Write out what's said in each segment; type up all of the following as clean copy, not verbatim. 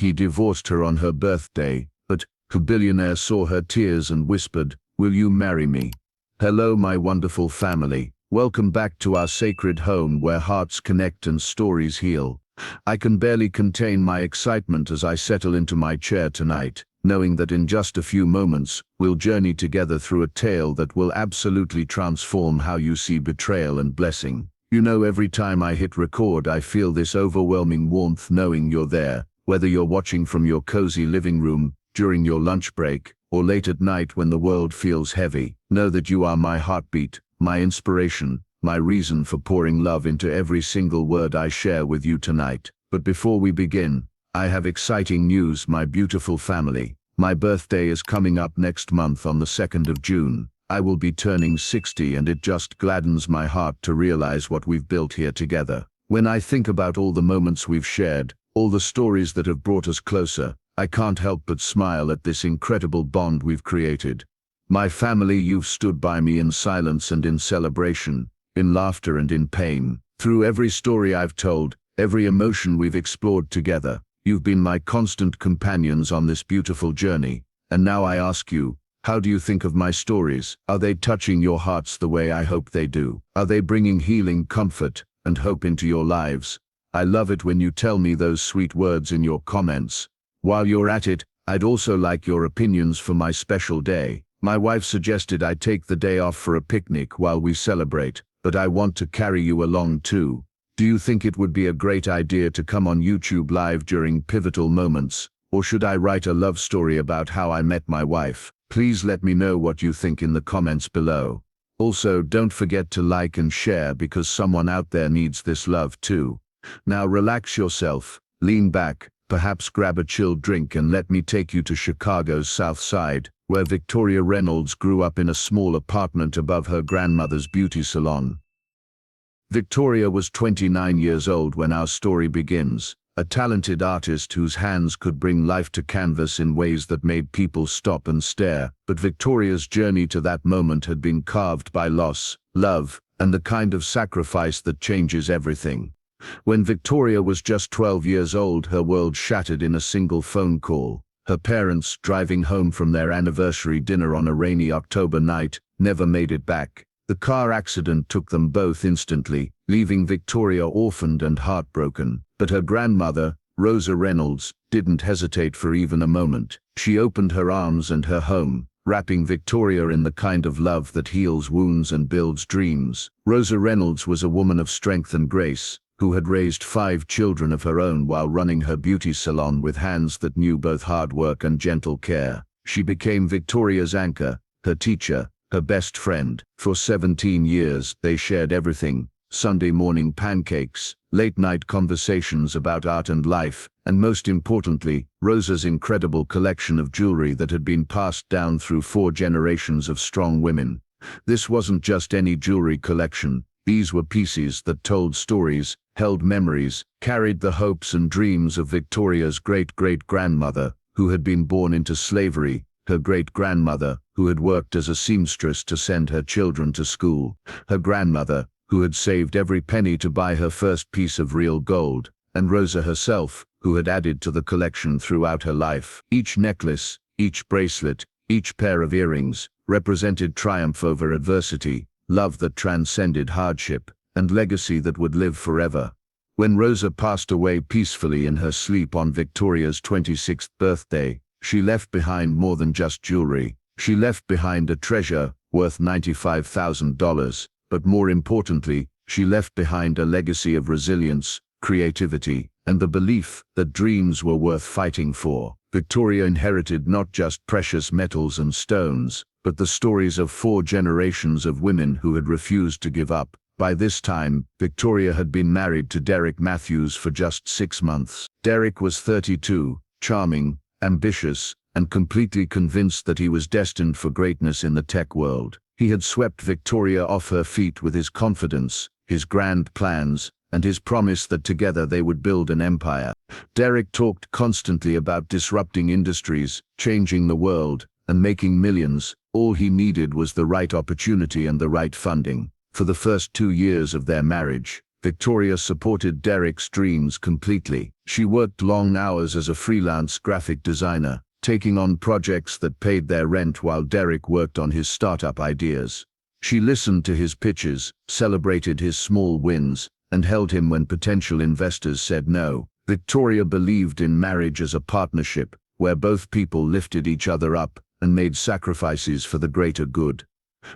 He divorced her on her birthday, but Billionaire saw her tears and whispered, "Will you marry me?" Hello, my wonderful family. Welcome back to our sacred home where hearts connect and stories heal. I can barely contain my excitement as I settle into my chair tonight, knowing that in just a few moments, we'll journey together through a tale that will absolutely transform how you see betrayal and blessing. You know, every time I hit record, I feel this overwhelming warmth knowing you're there, whether you're watching from your cozy living room, during your lunch break, or late at night when the world feels heavy. Know that you are my heartbeat, my inspiration, my reason for pouring love into every single word I share with you tonight. But before we begin, I have exciting news, my beautiful family. My birthday is coming up next month on the 2nd of June. I will be turning 60, and it just gladdens my heart to realize what we've built here together. When I think about all the moments we've shared, all the stories that have brought us closer, I can't help but smile at this incredible bond we've created. My family, you've stood by me in silence and in celebration, in laughter and in pain. Through every story I've told, every emotion we've explored together, you've been my constant companions on this beautiful journey. And now I ask you, how do you think of my stories? Are they touching your hearts the way I hope they do? Are they bringing healing, comfort, and hope into your lives? I love it when you tell me those sweet words in your comments. While you're at it, I'd also like your opinions for my special day. My wife suggested I take the day off for a picnic while we celebrate, but I want to carry you along too. Do you think it would be a great idea to come on YouTube Live during pivotal moments, or should I write a love story about how I met my wife? Please let me know what you think in the comments below. Also, don't forget to like and share because someone out there needs this love too. Now relax yourself, lean back, perhaps grab a chilled drink, and let me take you to Chicago's South Side, where Victoria Reynolds grew up in a small apartment above her grandmother's beauty salon. Victoria was 29 years old when our story begins, a talented artist whose hands could bring life to canvas in ways that made people stop and stare. But Victoria's journey to that moment had been carved by loss, love, and the kind of sacrifice that changes everything. When Victoria was just 12 years old, her world shattered in a single phone call. Her parents, driving home from their anniversary dinner on a rainy October night, never made it back. The car accident took them both instantly, leaving Victoria orphaned and heartbroken. But her grandmother, Rosa Reynolds, didn't hesitate for even a moment. She opened her arms and her home, wrapping Victoria in the kind of love that heals wounds and builds dreams. Rosa Reynolds was a woman of strength and grace, who had raised 5 children of her own while running her beauty salon with hands that knew both hard work and gentle care. She became Victoria's anchor, her teacher, her best friend. For 17 years, they shared everything: Sunday morning pancakes, late-night conversations about art and life, and most importantly, Rosa's incredible collection of jewelry that had been passed down through 4 generations of strong women. This wasn't just any jewelry collection. These were pieces that told stories, held memories, carried the hopes and dreams of Victoria's great-great-grandmother, who had been born into slavery, her great-grandmother, who had worked as a seamstress to send her children to school, her grandmother, who had saved every penny to buy her first piece of real gold, and Rosa herself, who had added to the collection throughout her life. Each necklace, each bracelet, each pair of earrings, represented triumph over adversity, love that transcended hardship, and legacy that would live forever. When Rosa passed away peacefully in her sleep on Victoria's 26th birthday, she left behind more than just jewelry. She left behind a treasure worth $95,000, but more importantly, she left behind a legacy of resilience, creativity, and the belief that dreams were worth fighting for. Victoria inherited not just precious metals and stones, but the stories of 4 generations of women who had refused to give up. By this time, Victoria had been married to Derek Matthews for just 6 months. Derek was 32, charming, ambitious, and completely convinced that he was destined for greatness in the tech world. He had swept Victoria off her feet with his confidence, his grand plans, and his promise that together they would build an empire. Derek talked constantly about disrupting industries, changing the world, and making millions. All he needed was the right opportunity and the right funding. For the first 2 years of their marriage, Victoria supported Derek's dreams completely. She worked long hours as a freelance graphic designer, taking on projects that paid their rent while Derek worked on his startup ideas. She listened to his pitches, celebrated his small wins, and held him when potential investors said no. Victoria believed in marriage as a partnership, where both people lifted each other up and made sacrifices for the greater good.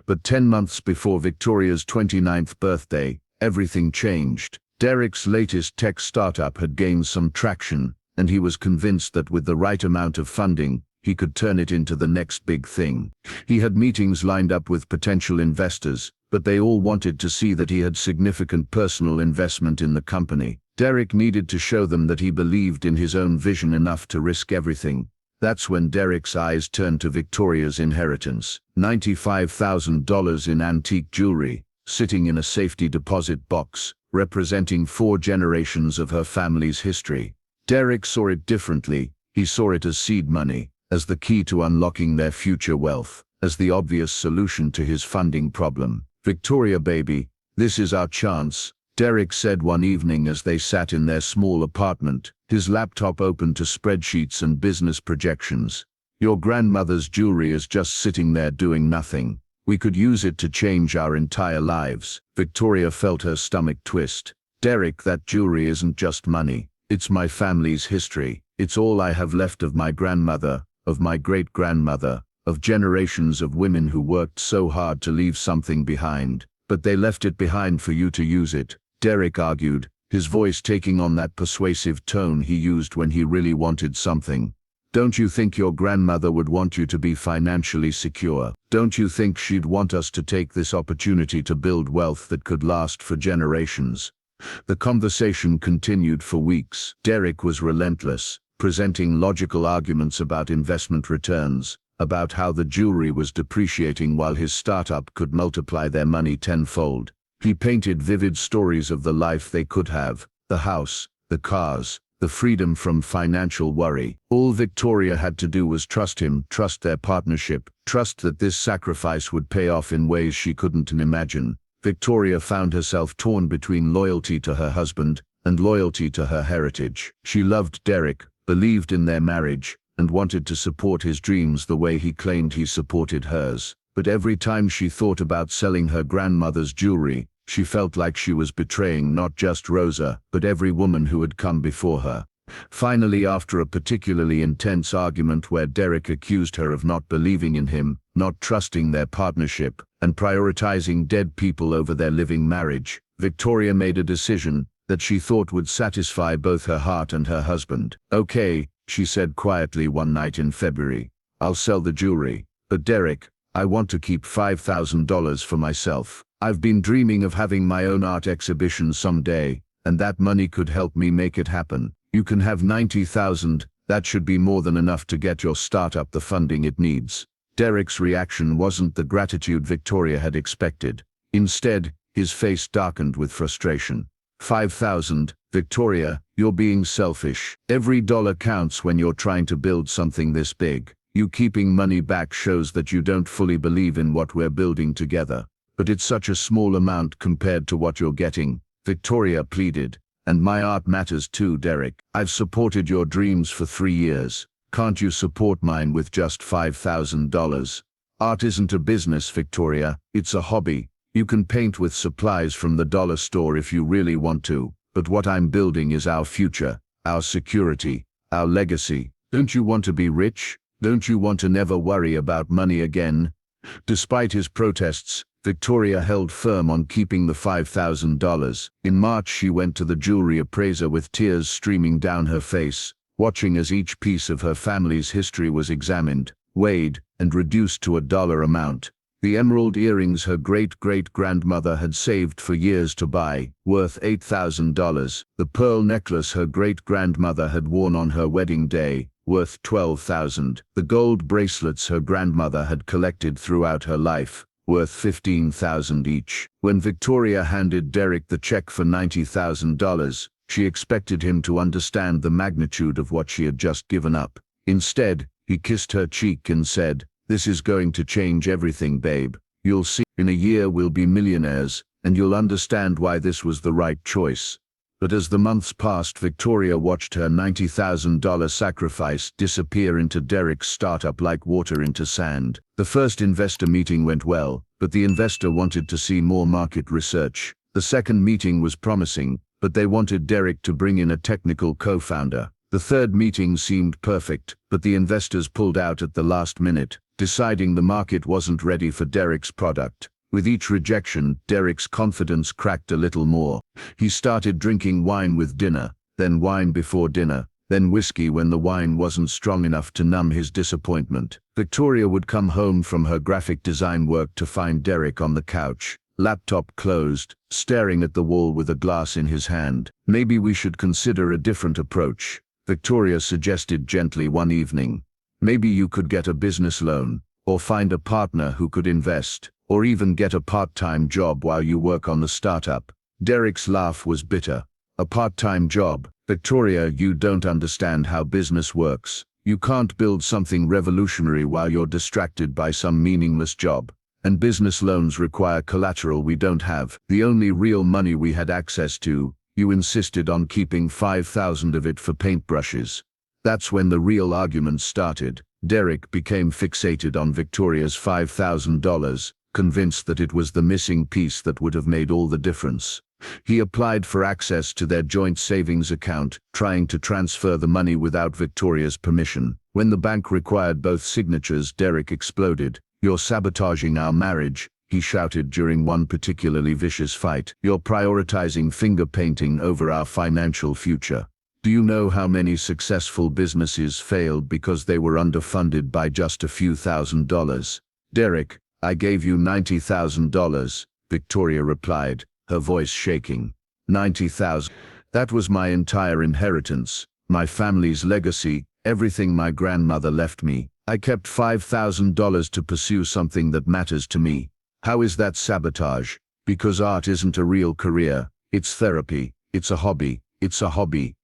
But 10 months before Victoria's 29th birthday, everything changed. Derek's latest tech startup had gained some traction, and he was convinced that with the right amount of funding, he could turn it into the next big thing. He had meetings lined up with potential investors, but they all wanted to see that he had significant personal investment in the company. Derek needed to show them that he believed in his own vision enough to risk everything. That's when Derek's eyes turned to Victoria's inheritance. $95,000 in antique jewelry, sitting in a safety deposit box, representing 4 generations of her family's history. Derek saw it differently. He saw it as seed money, as the key to unlocking their future wealth, as the obvious solution to his funding problem. "Victoria, baby, this is our chance," Derek said one evening as they sat in their small apartment, his laptop open to spreadsheets and business projections. "Your grandmother's jewelry is just sitting there doing nothing. We could use it to change our entire lives." Victoria felt her stomach twist. "Derek, that jewelry isn't just money. It's my family's history. It's all I have left of my grandmother, of my great-grandmother, of generations of women who worked so hard to leave something behind. But they left it behind for you to use it," Derek argued, his voice taking on that persuasive tone he used when he really wanted something. "Don't you think your grandmother would want you to be financially secure? Don't you think she'd want us to take this opportunity to build wealth that could last for generations?" The conversation continued for weeks. Derek was relentless, presenting logical arguments about investment returns, about how the jewelry was depreciating while his startup could multiply their money tenfold. He painted vivid stories of the life they could have, the house, the cars, the freedom from financial worry. All Victoria had to do was trust him, trust their partnership, trust that this sacrifice would pay off in ways she couldn't imagine. Victoria found herself torn between loyalty to her husband and loyalty to her heritage. She loved Derek, believed in their marriage, and wanted to support his dreams the way he claimed he supported hers. But every time she thought about selling her grandmother's jewelry, she felt like she was betraying not just Rosa, but every woman who had come before her. Finally, after a particularly intense argument where Derek accused her of not believing in him, not trusting their partnership, and prioritizing dead people over their living marriage, Victoria made a decision that she thought would satisfy both her heart and her husband. "Okay," she said quietly one night in February, "I'll sell the jewelry. But Derek, I want to keep $5,000 for myself. I've been dreaming of having my own art exhibition someday, and that money could help me make it happen. You can have 90,000, that should be more than enough to get your startup the funding it needs." Derek's reaction wasn't the gratitude Victoria had expected. Instead, his face darkened with frustration. 5,000, Victoria, you're being selfish. Every dollar counts when you're trying to build something this big. You keeping money back shows that you don't fully believe in what we're building together. But it's such a small amount compared to what you're getting, Victoria pleaded. And my art matters too, Derek. I've supported your dreams for 3 years. Can't you support mine with just $5,000? Art isn't a business, Victoria. It's a hobby. You can paint with supplies from the dollar store if you really want to, but what I'm building is our future, our security, our legacy. Don't you want to be rich? Don't you want to never worry about money again? Despite his protests, Victoria held firm on keeping the $5,000. In March, she went to the jewelry appraiser with tears streaming down her face, watching as each piece of her family's history was examined, weighed, and reduced to a dollar amount. The emerald earrings her great-great-grandmother had saved for years to buy, worth $8,000. The pearl necklace her great-grandmother had worn on her wedding day, worth $12,000. The gold bracelets her grandmother had collected throughout her life, worth $15,000 each. When Victoria handed Derek the check for $90,000, she expected him to understand the magnitude of what she had just given up. Instead, he kissed her cheek and said, "This is going to change everything, babe. You'll see. In a year we'll be millionaires, and you'll understand why this was the right choice. But as the months passed, Victoria watched her $90,000 sacrifice disappear into Derek's startup like water into sand. The first investor meeting went well, but the investor wanted to see more market research. The second meeting was promising, but they wanted Derek to bring in a technical co-founder. The third meeting seemed perfect, but the investors pulled out at the last minute, deciding the market wasn't ready for Derek's product. With each rejection, Derek's confidence cracked a little more. He started drinking wine with dinner, then wine before dinner, then whiskey when the wine wasn't strong enough to numb his disappointment. Victoria would come home from her graphic design work to find Derek on the couch, laptop closed, staring at the wall with a glass in his hand. "Maybe we should consider a different approach," Victoria suggested gently one evening. "Maybe you could get a business loan, or find a partner who could invest, or even get a part-time job while you work on the startup." Derek's laugh was bitter. "A part-time job? Victoria, you don't understand how business works. You can't build something revolutionary while you're distracted by some meaningless job. And business loans require collateral we don't have. The only real money we had access to, you insisted on keeping 5,000 of it for paintbrushes." That's when the real argument started. Derek became fixated on Victoria's $5,000, convinced that it was the missing piece that would have made all the difference. He applied for access to their joint savings account, trying to transfer the money without Victoria's permission. When the bank required both signatures, Derek exploded. "You're sabotaging our marriage," he shouted during one particularly vicious fight. "You're prioritizing finger painting over our financial future. Do you know how many successful businesses failed because they were underfunded by just a few $1,000s? Derek, I gave you $90,000, Victoria replied, her voice shaking. 90,000. That was my entire inheritance, my family's legacy, everything my grandmother left me. I kept $5,000 to pursue something that matters to me. How is that sabotage? Because art isn't a real career, it's therapy, it's a hobby,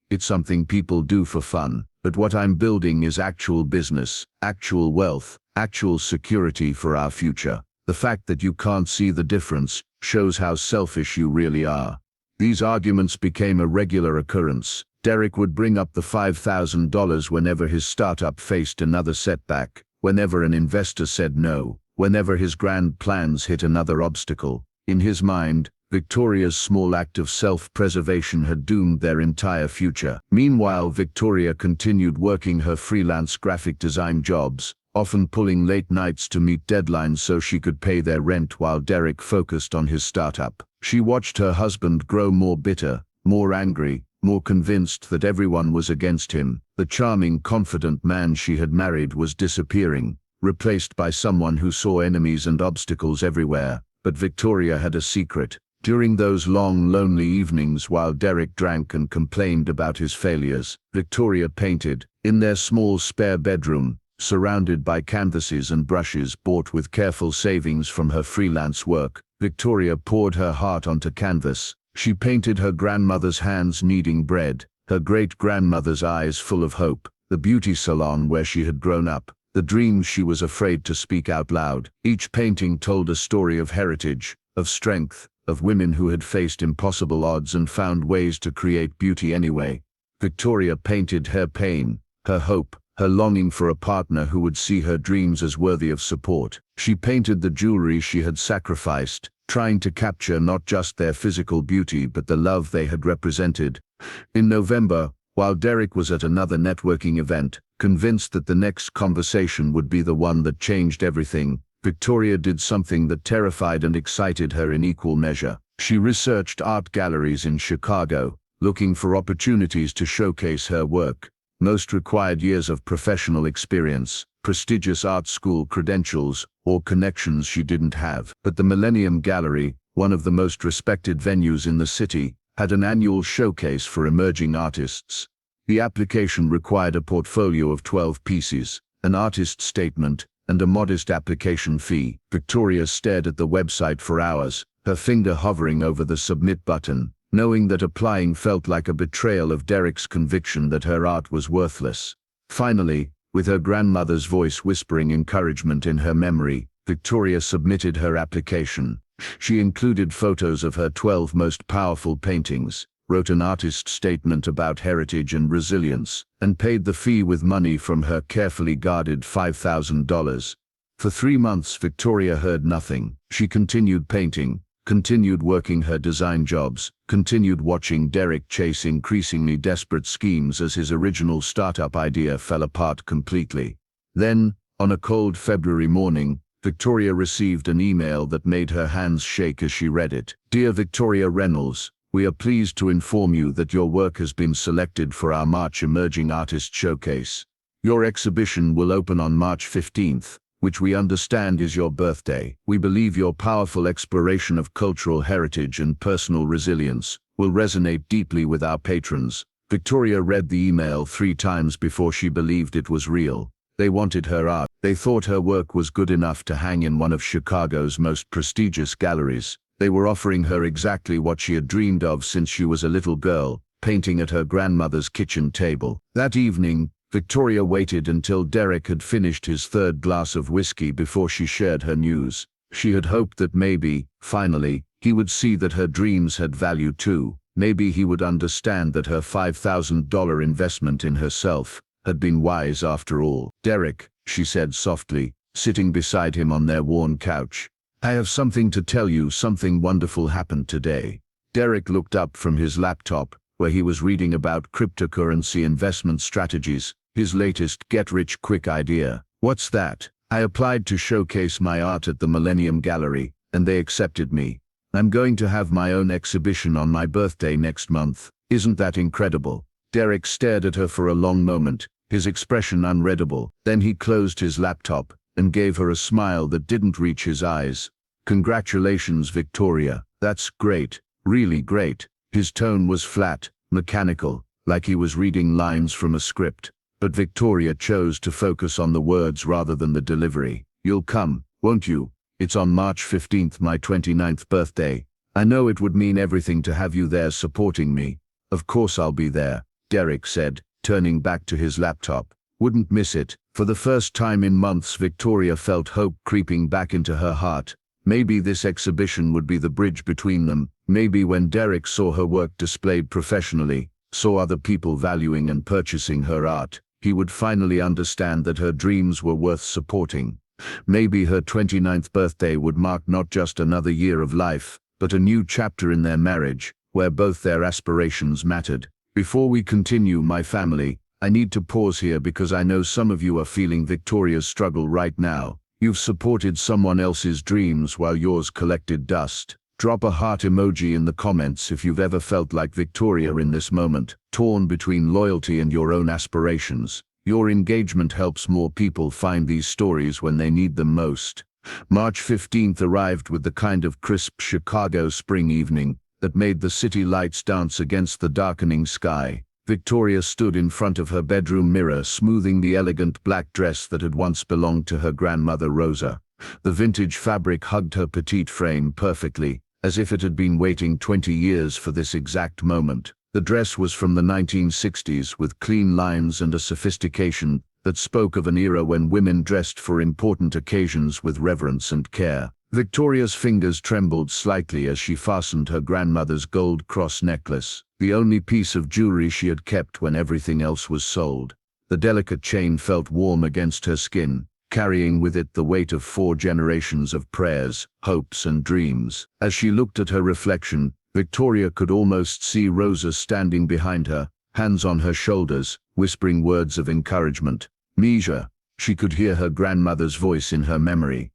it's something people do for fun. But what I'm building is actual business, actual wealth, actual security for our future. The fact that you can't see the difference shows how selfish you really are." These arguments became a regular occurrence. Derek would bring up the $5,000 whenever his startup faced another setback, whenever an investor said no, whenever his grand plans hit another obstacle. In his mind, Victoria's small act of self-preservation had doomed their entire future. Meanwhile, Victoria continued working her freelance graphic design jobs, often pulling late nights to meet deadlines so she could pay their rent while Derek focused on his startup. She watched her husband grow more bitter, more angry, more convinced that everyone was against him. The charming, confident man she had married was disappearing, replaced by someone who saw enemies and obstacles everywhere. But Victoria had a secret. During those long, lonely evenings while Derek drank and complained about his failures, Victoria painted. In their small spare bedroom, surrounded by canvases and brushes bought with careful savings from her freelance work, Victoria poured her heart onto canvas. She painted her grandmother's hands kneading bread, her great-grandmother's eyes full of hope, the beauty salon where she had grown up, the dreams she was afraid to speak out loud. Each painting told a story of heritage, of strength, of women who had faced impossible odds and found ways to create beauty anyway. Victoria painted her pain, her hope, her longing for a partner who would see her dreams as worthy of support. She painted the jewelry she had sacrificed, trying to capture not just their physical beauty but the love they had represented. In November, while Derek was at another networking event, convinced that the next conversation would be the one that changed everything, Victoria did something that terrified and excited her in equal measure. She researched art galleries in Chicago, looking for opportunities to showcase her work. Most required years of professional experience, prestigious art school credentials, or connections she didn't have. But the Millennium Gallery, one of the most respected venues in the city, had an annual showcase for emerging artists. The application required a portfolio of 12 pieces, an artist statement, and a modest application fee. Victoria stared at the website for hours, her finger hovering over the submit button, knowing that applying felt like a betrayal of Derek's conviction that her art was worthless. Finally, with her grandmother's voice whispering encouragement in her memory, Victoria submitted her application. She included photos of her 12 most powerful paintings, wrote an artist statement about heritage and resilience, and paid the fee with money from her carefully guarded $5,000. For 3 months, Victoria heard nothing. She continued painting, continued working her design jobs, continued watching Derek chase increasingly desperate schemes as his original startup idea fell apart completely. Then, on a cold February morning, Victoria received an email that made her hands shake as she read it. Dear Victoria Reynolds, we are pleased to inform you that your work has been selected for our March Emerging Artist Showcase. Your exhibition will open on March 15th, which we understand is your birthday. We believe your powerful exploration of cultural heritage and personal resilience will resonate deeply with our patrons. Victoria read the email 3 times before she believed it was real. They wanted her art. They thought her work was good enough to hang in one of Chicago's most prestigious galleries. They were offering her exactly what she had dreamed of since she was a little girl, painting at her grandmother's kitchen table. That evening, Victoria waited until Derek had finished his 3rd glass of whiskey before she shared her news. She had hoped that maybe, finally, he would see that her dreams had value too. Maybe he would understand that her $5,000 investment in herself had been wise after all. Derek, she said softly, sitting beside him on their worn couch. I have something to tell you. Something wonderful happened today. Derek looked up from his laptop, where he was reading about cryptocurrency investment strategies, his latest get-rich-quick idea. What's that? I applied to showcase my art at the Millennium Gallery, and they accepted me. I'm going to have my own exhibition on my birthday next month. Isn't that incredible? Derek stared at her for a long moment, his expression unreadable. Then he closed his laptop and gave her a smile that didn't reach his eyes. Congratulations, Victoria. That's great. Really great. His tone was flat, mechanical, like he was reading lines from a script. But Victoria chose to focus on the words rather than the delivery. You'll come, won't you? It's on March 15th, my 29th birthday. I know it would mean everything to have you there supporting me. Of course I'll be there, Derek said, turning back to his laptop. Wouldn't miss it. For the first time in months, Victoria felt hope creeping back into her heart. Maybe this exhibition would be the bridge between them. Maybe when Derek saw her work displayed professionally, saw other people valuing and purchasing her art, he would finally understand that her dreams were worth supporting. Maybe her 29th birthday would mark not just another year of life, but a new chapter in their marriage, where both their aspirations mattered. Before we continue, my family, I need to pause here because I know some of you are feeling Victoria's struggle right now. You've supported someone else's dreams while yours collected dust. Drop a heart emoji in the comments if you've ever felt like Victoria in this moment, torn between loyalty and your own aspirations. Your engagement helps more people find these stories when they need them most. March 15th arrived with the kind of crisp Chicago spring evening that made the city lights dance against the darkening sky. Victoria stood in front of her bedroom mirror, smoothing the elegant black dress that had once belonged to her grandmother Rosa. The vintage fabric hugged her petite frame perfectly, as if it had been waiting 20 years for this exact moment. The dress was from the 1960s, with clean lines and a sophistication that spoke of an era when women dressed for important occasions with reverence and care. Victoria's fingers trembled slightly as she fastened her grandmother's gold cross necklace, the only piece of jewelry she had kept when everything else was sold. The delicate chain felt warm against her skin, carrying with it the weight of 4 generations of prayers, hopes, and dreams. As she looked at her reflection, Victoria could almost see Rosa standing behind her, hands on her shoulders, whispering words of encouragement. Misha, she could hear her grandmother's voice in her memory.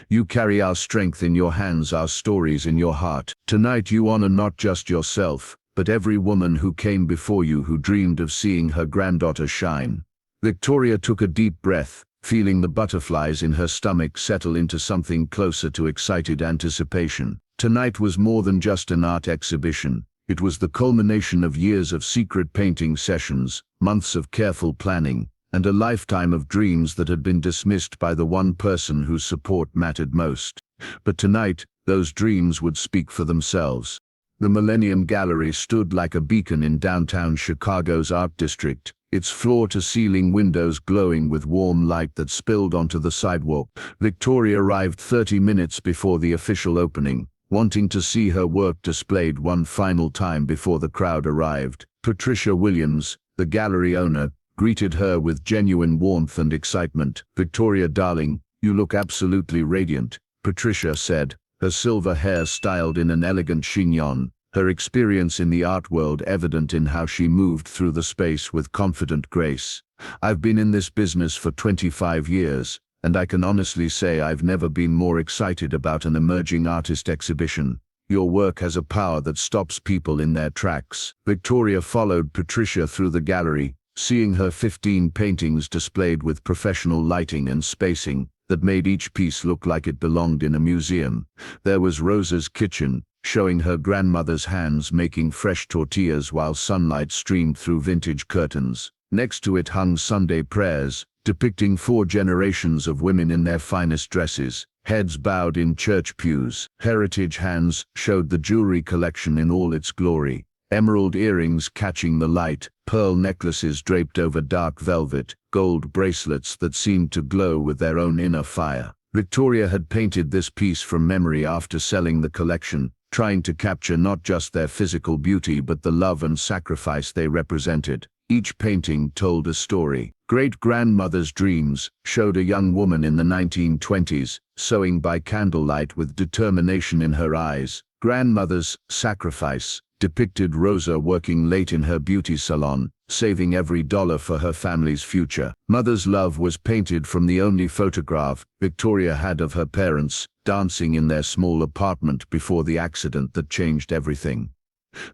You carry our strength in your hands, our stories in your heart. Tonight you honor not just yourself, but every woman who came before you who dreamed of seeing her granddaughter shine. Victoria took a deep breath, feeling the butterflies in her stomach settle into something closer to excited anticipation. Tonight was more than just an art exhibition. It was the culmination of years of secret painting sessions, months of careful planning, and a lifetime of dreams that had been dismissed by the one person whose support mattered most. But tonight, those dreams would speak for themselves. The Millennium Gallery stood like a beacon in downtown Chicago's art district, its floor-to-ceiling windows glowing with warm light that spilled onto the sidewalk. Victoria arrived 30 minutes before the official opening, wanting to see her work displayed one final time before the crowd arrived. Patricia Williams, the gallery owner, greeted her with genuine warmth and excitement. "Victoria, darling, you look absolutely radiant," Patricia said, her silver hair styled in an elegant chignon, her experience in the art world evident in how she moved through the space with confident grace. "I've been in this business for 25 years, and I can honestly say I've never been more excited about an emerging artist exhibition. Your work has a power that stops people in their tracks." Victoria followed Patricia through the gallery, seeing her 15 paintings displayed with professional lighting and spacing that made each piece look like it belonged in a museum. There was Rosa's kitchen, showing her grandmother's hands making fresh tortillas while sunlight streamed through vintage curtains. Next to it hung Sunday prayers, depicting 4 generations of women in their finest dresses, heads bowed in church pews. Heritage Hands showed the jewelry collection in all its glory. Emerald earrings catching the light, pearl necklaces draped over dark velvet, gold bracelets that seemed to glow with their own inner fire. Victoria had painted this piece from memory after selling the collection, trying to capture not just their physical beauty but the love and sacrifice they represented. Each painting told a story. Great-Grandmother's Dreams showed a young woman in the 1920s, sewing by candlelight with determination in her eyes. Grandmother's Sacrifice depicted Rosa working late in her beauty salon, saving every dollar for her family's future. Mother's Love was painted from the only photograph Victoria had of her parents, dancing in their small apartment before the accident that changed everything.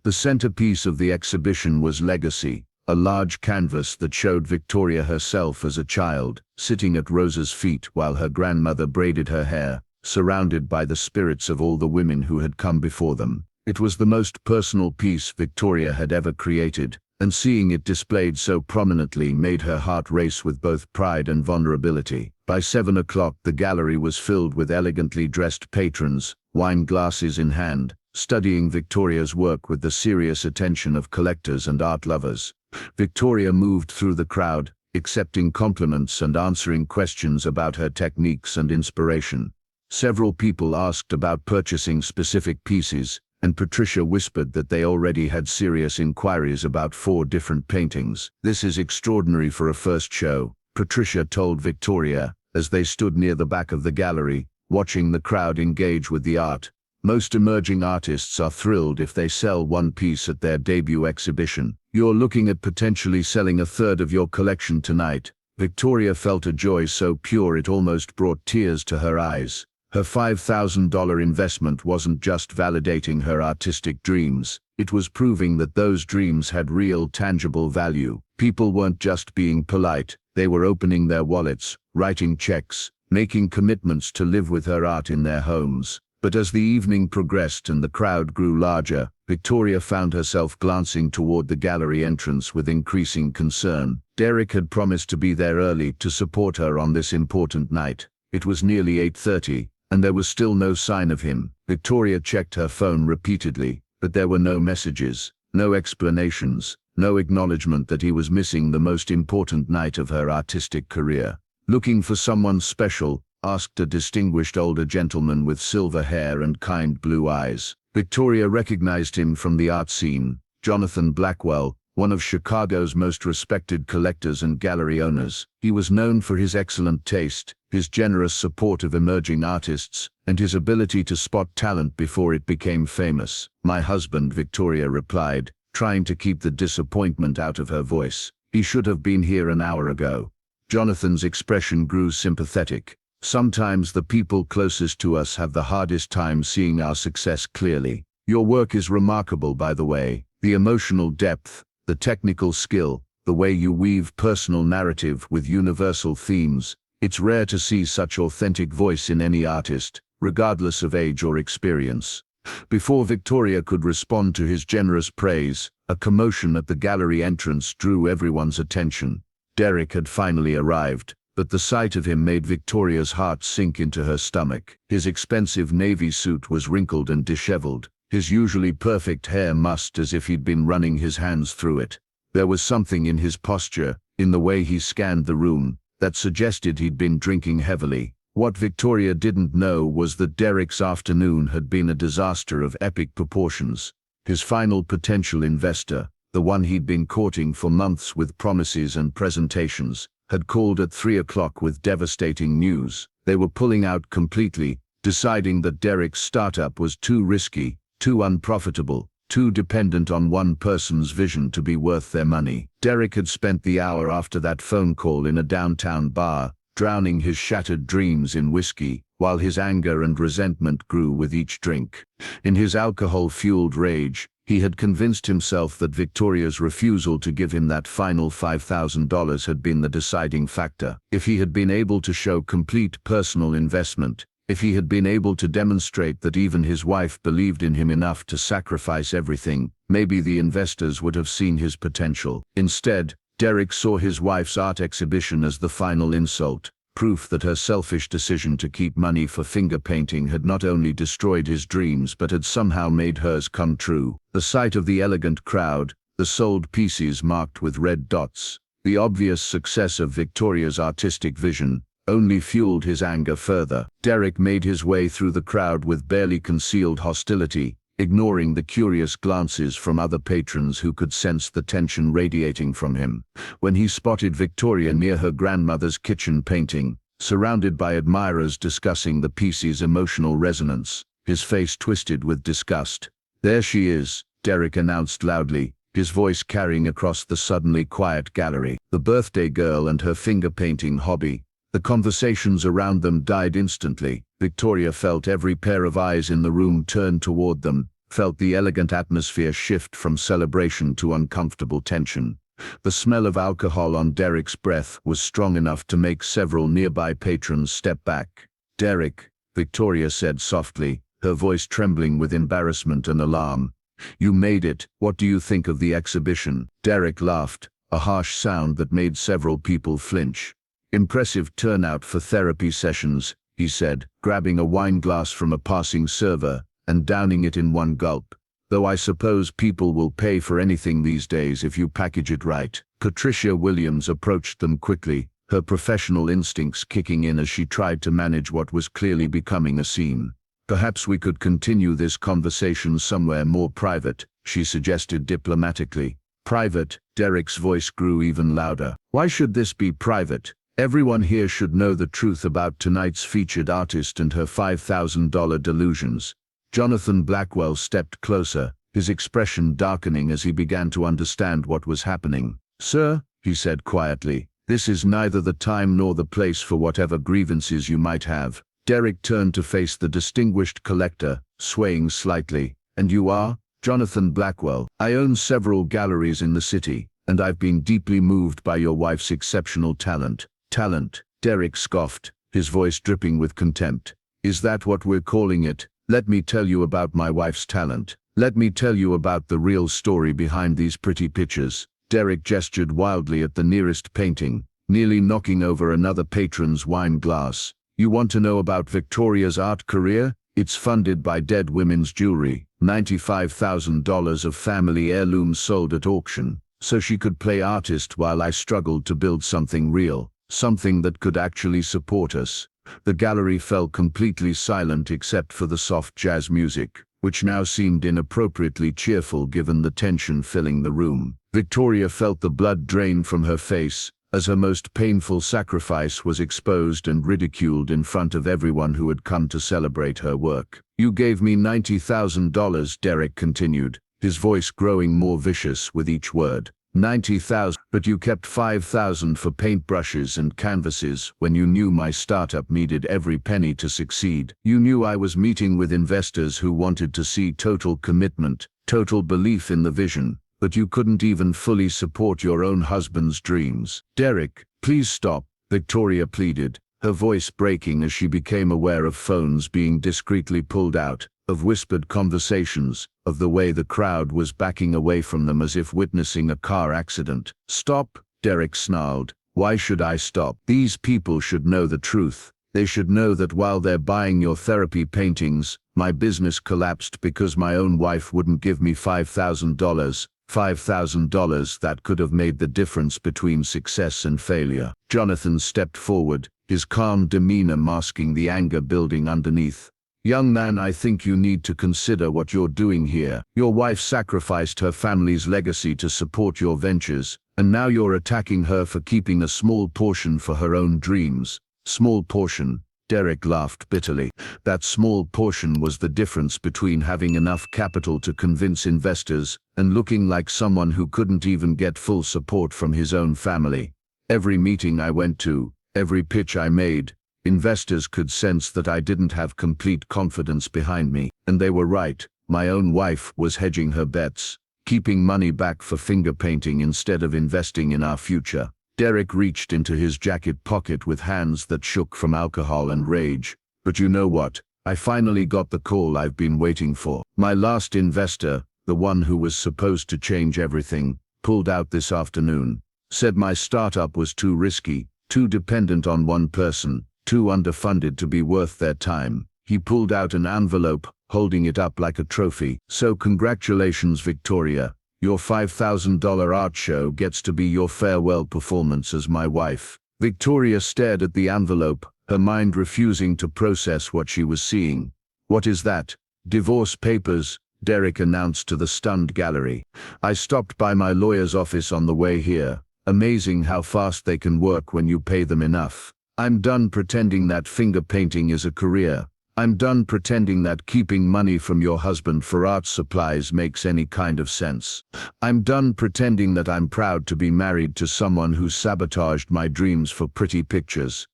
The centerpiece of the exhibition was Legacy, a large canvas that showed Victoria herself as a child, sitting at Rosa's feet while her grandmother braided her hair, surrounded by the spirits of all the women who had come before them. It was the most personal piece Victoria had ever created, and seeing it displayed so prominently made her heart race with both pride and vulnerability. By 7 o'clock the gallery was filled with elegantly dressed patrons, wine glasses in hand, studying Victoria's work with the serious attention of collectors and art lovers. Victoria moved through the crowd, accepting compliments and answering questions about her techniques and inspiration. Several people asked about purchasing specific pieces, and Patricia whispered that they already had serious inquiries about 4 different paintings. "This is extraordinary for a first show," Patricia told Victoria, as they stood near the back of the gallery, watching the crowd engage with the art. "Most emerging artists are thrilled if they sell one piece at their debut exhibition. You're looking at potentially selling a third of your collection tonight." Victoria felt a joy so pure it almost brought tears to her eyes. Her $5,000 investment wasn't just validating her artistic dreams, it was proving that those dreams had real, tangible value. People weren't just being polite, they were opening their wallets, writing checks, making commitments to live with her art in their homes. But as the evening progressed and the crowd grew larger, Victoria found herself glancing toward the gallery entrance with increasing concern. Derek had promised to be there early to support her on this important night. It was nearly 8:30. And there was still no sign of him. Victoria checked her phone repeatedly, but there were no messages, no explanations, no acknowledgement that he was missing the most important night of her artistic career. "Looking for someone special?" asked a distinguished older gentleman with silver hair and kind blue eyes. Victoria recognized him from the art scene, Jonathan Blackwell, one of Chicago's most respected collectors and gallery owners. He was known for his excellent taste, his generous support of emerging artists, and his ability to spot talent before it became famous. "My husband," Victoria replied, trying to keep the disappointment out of her voice. "He should have been here an hour ago." Jonathan's expression grew sympathetic. "Sometimes the people closest to us have the hardest time seeing our success clearly. Your work is remarkable, by the way. The emotional depth, the technical skill, the way you weave personal narrative with universal themes. It's rare to see such authentic voice in any artist, regardless of age or experience." Before Victoria could respond to his generous praise, a commotion at the gallery entrance drew everyone's attention. Derek had finally arrived, but the sight of him made Victoria's heart sink into her stomach. His expensive navy suit was wrinkled and disheveled, his usually perfect hair mussed as if he'd been running his hands through it. There was something in his posture, in the way he scanned the room, that suggested he'd been drinking heavily. What Victoria didn't know was that Derek's afternoon had been a disaster of epic proportions. His final potential investor, the one he'd been courting for months with promises and presentations, had called at 3 o'clock with devastating news. They were pulling out completely, deciding that Derek's startup was too risky, too unprofitable, too dependent on one person's vision to be worth their money. Derek had spent the hour after that phone call in a downtown bar, drowning his shattered dreams in whiskey, while his anger and resentment grew with each drink. In his alcohol-fueled rage, he had convinced himself that Victoria's refusal to give him that final $5,000 had been the deciding factor. If he had been able to show complete personal investment, if he had been able to demonstrate that even his wife believed in him enough to sacrifice everything, maybe the investors would have seen his potential. Instead, Derek saw his wife's art exhibition as the final insult, proof that her selfish decision to keep money for finger painting had not only destroyed his dreams but had somehow made hers come true. The sight of the elegant crowd, the sold pieces marked with red dots, the obvious success of Victoria's artistic vision, only fueled his anger further. Derek made his way through the crowd with barely concealed hostility, ignoring the curious glances from other patrons who could sense the tension radiating from him. When he spotted Victoria near her grandmother's kitchen painting, surrounded by admirers discussing the piece's emotional resonance, his face twisted with disgust. "There she is," Derek announced loudly, his voice carrying across the suddenly quiet gallery. The birthday girl and her finger painting hobby. The conversations around them died instantly. Victoria felt every pair of eyes in the room turn toward them, felt the elegant atmosphere shift from celebration to uncomfortable tension. The smell of alcohol on Derek's breath was strong enough to make several nearby patrons step back. "Derek," Victoria said softly, her voice trembling with embarrassment and alarm. "You made it. What do you think of the exhibition?" Derek laughed, a harsh sound that made several people flinch. "Impressive turnout for therapy sessions," he said, grabbing a wine glass from a passing server and downing it in one gulp. "Though I suppose people will pay for anything these days if you package it right." Patricia Williams approached them quickly, her professional instincts kicking in as she tried to manage what was clearly becoming a scene. "Perhaps we could continue this conversation somewhere more private," she suggested diplomatically. "Private?" Derek's voice grew even louder. "Why should this be private? Everyone here should know the truth about tonight's featured artist and her $5,000 delusions." Jonathan Blackwell stepped closer, his expression darkening as he began to understand what was happening. "Sir," he said quietly, "this is neither the time nor the place for whatever grievances you might have." Derek turned to face the distinguished collector, swaying slightly. "And you are?" "Jonathan Blackwell. I own several galleries in the city, and I've been deeply moved by your wife's exceptional talent." "Talent?" Derek scoffed, his voice dripping with contempt. "Is that what we're calling it? Let me tell you about my wife's talent. Let me tell you about the real story behind these pretty pictures." Derek gestured wildly at the nearest painting, nearly knocking over another patron's wine glass. "You want to know about Victoria's art career? It's funded by dead women's jewelry. $95,000 of family heirlooms sold at auction, so she could play artist while I struggled to build something real. Something that could actually support us." The gallery fell completely silent except for the soft jazz music, which now seemed inappropriately cheerful given the tension filling the room. Victoria felt the blood drain from her face, as her most painful sacrifice was exposed and ridiculed in front of everyone who had come to celebrate her work. "You gave me $90,000, Derek continued, his voice growing more vicious with each word. $90,000, but you kept $5,000 for paintbrushes and canvases when you knew my startup needed every penny to succeed. You knew I was meeting with investors who wanted to see total commitment, total belief in the vision, but you couldn't even fully support your own husband's dreams." "Derek, please stop," Victoria pleaded, her voice breaking as she became aware of phones being discreetly pulled out, of whispered conversations, of the way the crowd was backing away from them as if witnessing a car accident. "Stop," Derek snarled. "Why should I stop? These people should know the truth. They should know that while they're buying your therapy paintings, my business collapsed because my own wife wouldn't give me $5,000. $5,000 that could have made the difference between success and failure." Jonathan stepped forward, his calm demeanor masking the anger building underneath. "Young man, I think you need to consider what you're doing here. Your wife sacrificed her family's legacy to support your ventures, and now you're attacking her for keeping a small portion for her own dreams." Small portion? Derek laughed bitterly. That small portion was the difference between having enough capital to convince investors and looking like someone who couldn't even get full support from his own family. Every meeting I went to, every pitch I made, investors could sense that I didn't have complete confidence behind me, and they were right. My own wife was hedging her bets, keeping money back for finger painting instead of investing in our future. Derek reached into his jacket pocket with hands that shook from alcohol and rage. "But you know what? I finally got the call I've been waiting for. My last investor, the one who was supposed to change everything, pulled out this afternoon. Said my startup was too risky, too dependent on one person, too underfunded to be worth their time." He pulled out an envelope, holding it up like a trophy. "So congratulations, Victoria. Your $5,000 art show gets to be your farewell performance as my wife." Victoria stared at the envelope, her mind refusing to process what she was seeing. "What is that?" "Divorce papers," Derek announced to the stunned gallery. "I stopped by my lawyer's office on the way here. Amazing how fast they can work when you pay them enough. I'm done pretending that finger painting is a career. I'm done pretending that keeping money from your husband for art supplies makes any kind of sense. I'm done pretending that I'm proud to be married to someone who sabotaged my dreams for pretty pictures."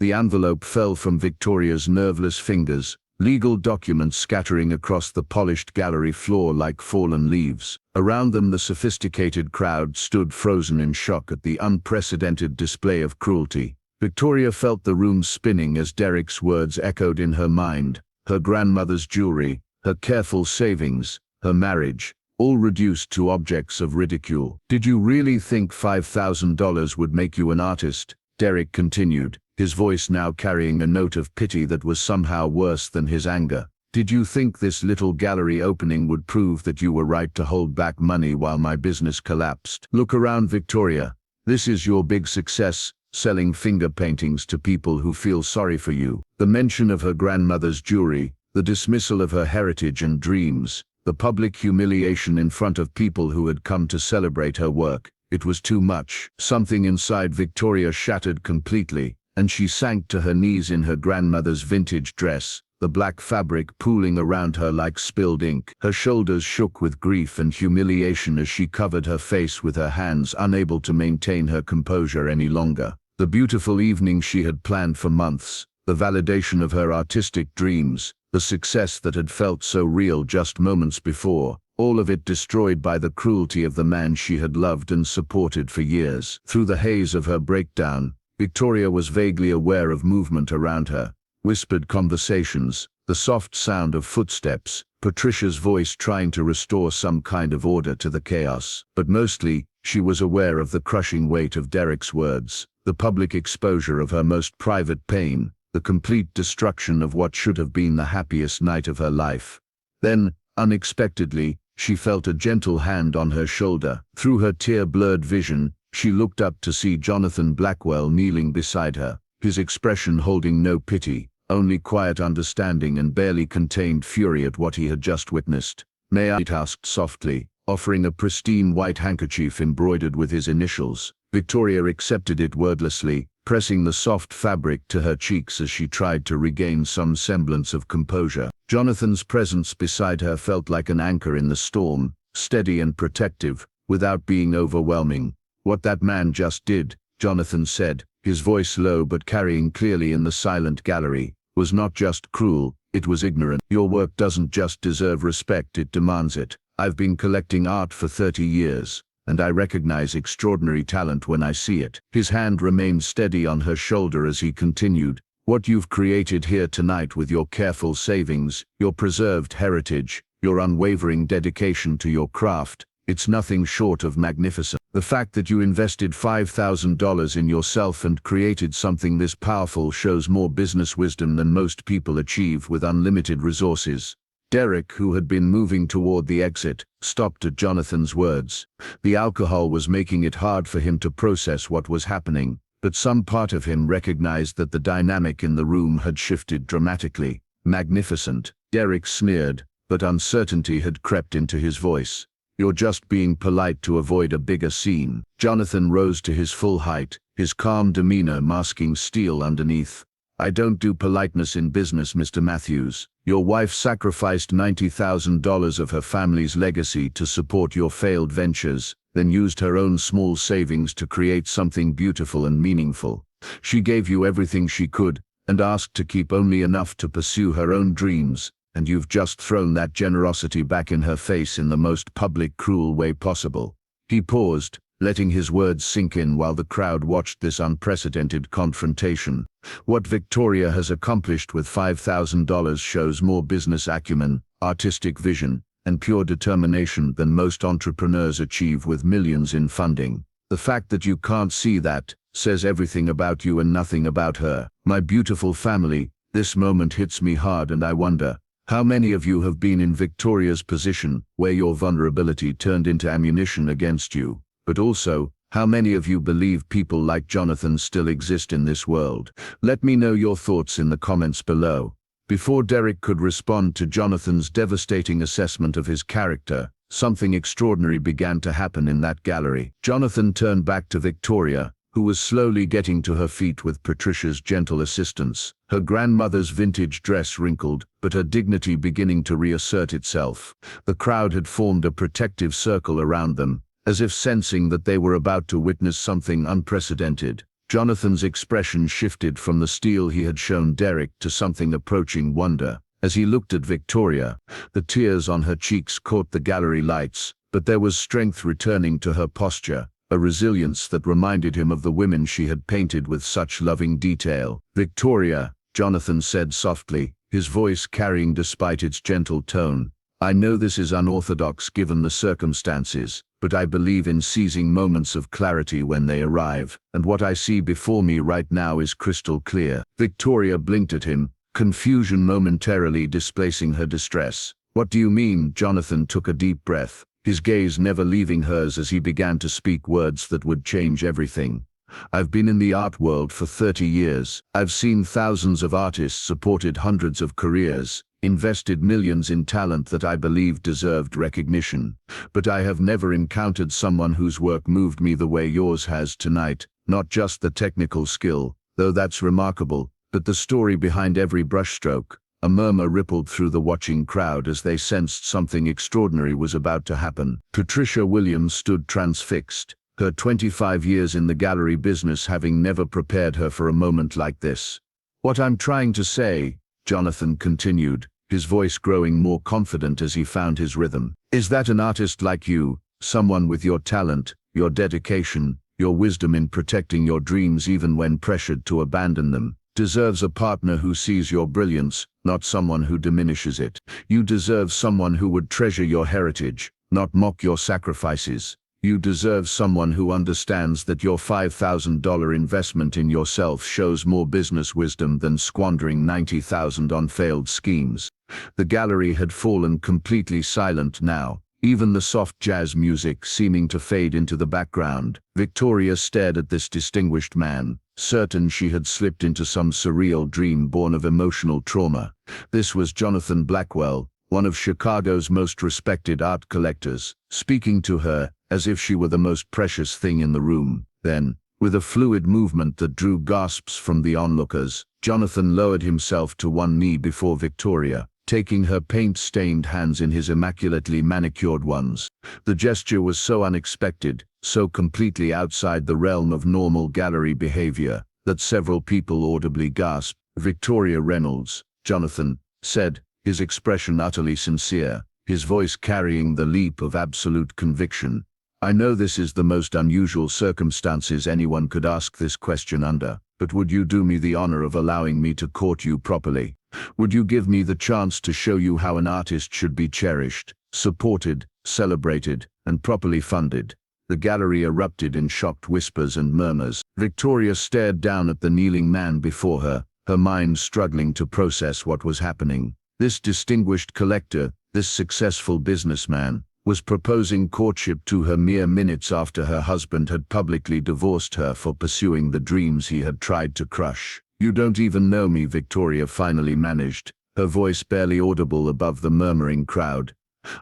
The envelope fell from Victoria's nerveless fingers, legal documents scattering across the polished gallery floor like fallen leaves. Around them, the sophisticated crowd stood frozen in shock at the unprecedented display of cruelty. Victoria felt the room spinning as Derek's words echoed in her mind. Her grandmother's jewelry, her careful savings, her marriage, all reduced to objects of ridicule. "Did you really think $5,000 would make you an artist?" Derek continued, his voice now carrying a note of pity that was somehow worse than his anger. "Did you think this little gallery opening would prove that you were right to hold back money while my business collapsed? Look around, Victoria. This is your big success. Selling finger paintings to people who feel sorry for you." The mention of her grandmother's jewelry, the dismissal of her heritage and dreams, the public humiliation in front of people who had come to celebrate her work. It was too much. Something inside Victoria shattered completely, and she sank to her knees in her grandmother's vintage dress, the black fabric pooling around her like spilled ink. Her shoulders shook with grief and humiliation as she covered her face with her hands, unable to maintain her composure any longer. The beautiful evening she had planned for months, the validation of her artistic dreams, the success that had felt so real just moments before, all of it destroyed by the cruelty of the man she had loved and supported for years. Through the haze of her breakdown, Victoria was vaguely aware of movement around her. Whispered conversations, the soft sound of footsteps, Patricia's voice trying to restore some kind of order to the chaos. But mostly, she was aware of the crushing weight of Derek's words, the public exposure of her most private pain, the complete destruction of what should have been the happiest night of her life. Then, unexpectedly, she felt a gentle hand on her shoulder. Through her tear-blurred vision, she looked up to see Jonathan Blackwell kneeling beside her, his expression holding no pity, only quiet understanding and barely contained fury at what he had just witnessed. "May I?" he asked softly, offering a pristine white handkerchief embroidered with his initials. Victoria accepted it wordlessly, pressing the soft fabric to her cheeks as she tried to regain some semblance of composure. Jonathan's presence beside her felt like an anchor in the storm, steady and protective, without being overwhelming. "What that man just did," Jonathan said, his voice low but carrying clearly in the silent gallery, "was not just cruel, it was ignorant. Your work doesn't just deserve respect, it demands it. I've been collecting art for 30 years, and I recognize extraordinary talent when I see it." His hand remained steady on her shoulder as he continued, "What you've created here tonight with your careful savings, your preserved heritage, your unwavering dedication to your craft, it's nothing short of magnificent. The fact that you invested $5,000 in yourself and created something this powerful shows more business wisdom than most people achieve with unlimited resources." Derek, who had been moving toward the exit, stopped at Jonathan's words. The alcohol was making it hard for him to process what was happening. but some part of him recognized that the dynamic in the room had shifted dramatically. Magnificent, Derek sneered, but uncertainty had crept into his voice. You're just being polite to avoid a bigger scene. Jonathan rose to his full height, his calm demeanor masking steel underneath. I don't do politeness in business, Mr. Matthews. Your wife sacrificed $90,000 of her family's legacy to support your failed ventures, then used her own small savings to create something beautiful and meaningful. She gave you everything she could, and asked to keep only enough to pursue her own dreams, and you've just thrown that generosity back in her face in the most public, cruel way possible. He paused, letting his words sink in while the crowd watched this unprecedented confrontation. What Victoria has accomplished with $5,000 shows more business acumen, artistic vision, and pure determination than most entrepreneurs achieve with millions in funding. The fact that you can't see that says everything about you and nothing about her. My beautiful family, this moment hits me hard, and I wonder, how many of you have been in Victoria's position, where your vulnerability turned into ammunition against you? But also, how many of you believe people like Jonathan still exist in this world? Let me know your thoughts in the comments below. Before Derek could respond to Jonathan's devastating assessment of his character, something extraordinary began to happen in that gallery. Jonathan turned back to Victoria, who was slowly getting to her feet with Patricia's gentle assistance. Her grandmother's vintage dress wrinkled, but her dignity beginning to reassert itself. The crowd had formed a protective circle around them, as if sensing that they were about to witness something unprecedented. Jonathan's expression shifted from the steel he had shown Derek to something approaching wonder. As he looked at Victoria, the tears on her cheeks caught the gallery lights, but there was strength returning to her posture, a resilience that reminded him of the women she had painted with such loving detail. Victoria, Jonathan said softly, his voice carrying despite its gentle tone, I know this is unorthodox given the circumstances, but I believe in seizing moments of clarity when they arrive, and what I see before me right now is crystal clear. Victoria blinked at him, confusion momentarily displacing her distress. What do you mean? Jonathan took a deep breath, his gaze never leaving hers as he began to speak words that would change everything. I've been in the art world for 30 years. I've seen thousands of artists, supported hundreds of careers, invested millions in talent that I believe deserved recognition. But I have never encountered someone whose work moved me the way yours has tonight. Not just the technical skill, though that's remarkable, but the story behind every brushstroke. A murmur rippled through the watching crowd as they sensed something extraordinary was about to happen. Patricia Williams stood transfixed, her 25 years in the gallery business having never prepared her for a moment like this. What I'm trying to say, Jonathan continued, his voice growing more confident as he found his rhythm, is that an artist like you, someone with your talent, your dedication, your wisdom in protecting your dreams even when pressured to abandon them, deserves a partner who sees your brilliance, not someone who diminishes it. You deserve someone who would treasure your heritage, not mock your sacrifices. You deserve someone who understands that your $5,000 investment in yourself shows more business wisdom than squandering $90,000 on failed schemes. The gallery had fallen completely silent now, even the soft jazz music seeming to fade into the background. Victoria stared at this distinguished man, certain she had slipped into some surreal dream born of emotional trauma. This was Jonathan Blackwell, one of Chicago's most respected art collectors, speaking to her as if she were the most precious thing in the room. Then, with a fluid movement that drew gasps from the onlookers, Jonathan lowered himself to one knee before Victoria, taking her paint-stained hands in his immaculately manicured ones. The gesture was so unexpected, so completely outside the realm of normal gallery behavior, that several people audibly gasped. Victoria Reynolds, Jonathan said, his expression utterly sincere, his voice carrying the leap of absolute conviction. I know this is the most unusual circumstances anyone could ask this question under, but would you do me the honor of allowing me to court you properly? Would you give me the chance to show you how an artist should be cherished, supported, celebrated, and properly funded? The gallery erupted in shocked whispers and murmurs. Victoria stared down at the kneeling man before her, her mind struggling to process what was happening. This distinguished collector, this successful businessman, was proposing courtship to her mere minutes after her husband had publicly divorced her for pursuing the dreams he had tried to crush. "You don't even know me," Victoria finally managed, her voice barely audible above the murmuring crowd.